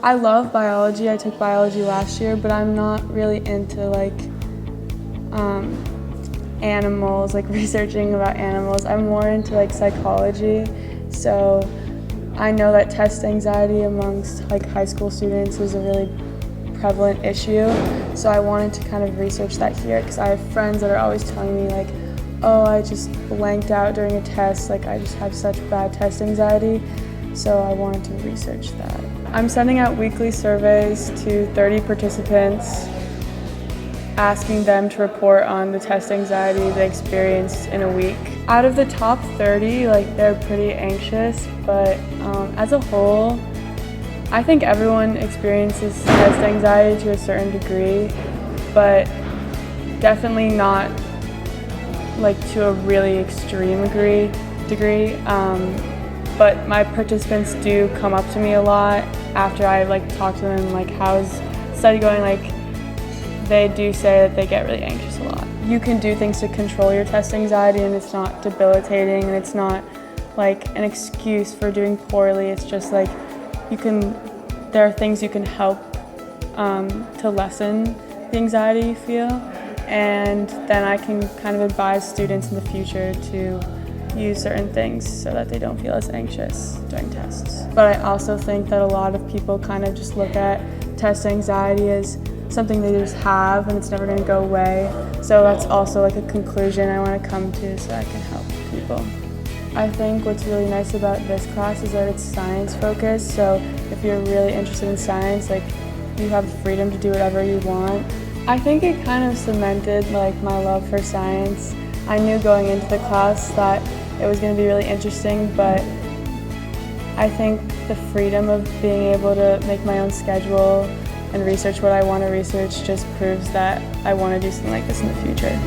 I love biology. I took biology last year, but I'm not really into like animals, like researching about animals. I'm more into like psychology. So I know that test anxiety amongst like high school students is a really prevalent issue. So I wanted to kind of research that here because I have friends that are always telling me like, oh, I just blanked out during a test, like I just have such bad test anxiety. So I wanted to research that. I'm sending out weekly surveys to 30 participants, asking them to report on the test anxiety they experienced in a week. Out of the top 30, like they're pretty anxious, but as a whole, I think everyone experiences test anxiety to a certain degree, but definitely not like to a really extreme degree. But my participants do come up to me a lot after I like talk to them like how's study going, like they do say that they get really anxious a lot. You can do things to control your test anxiety and it's not debilitating and it's not like an excuse for doing poorly. It's just like there are things you can help to lessen the anxiety you feel, and then I can kind of advise students in the future to use certain things so that they don't feel as anxious during tests. But I also think that a lot of people kind of just look at test anxiety as something they just have and it's never going to go away. So that's also like a conclusion I want to come to so I can help people. I think what's really nice about this class is that it's science focused, so if you're really interested in science, like you have the freedom to do whatever you want. I think it kind of cemented like my love for science. I knew going into the class that it was going to be really interesting, but I think the freedom of being able to make my own schedule and research what I want to research just proves that I want to do something like this in the future.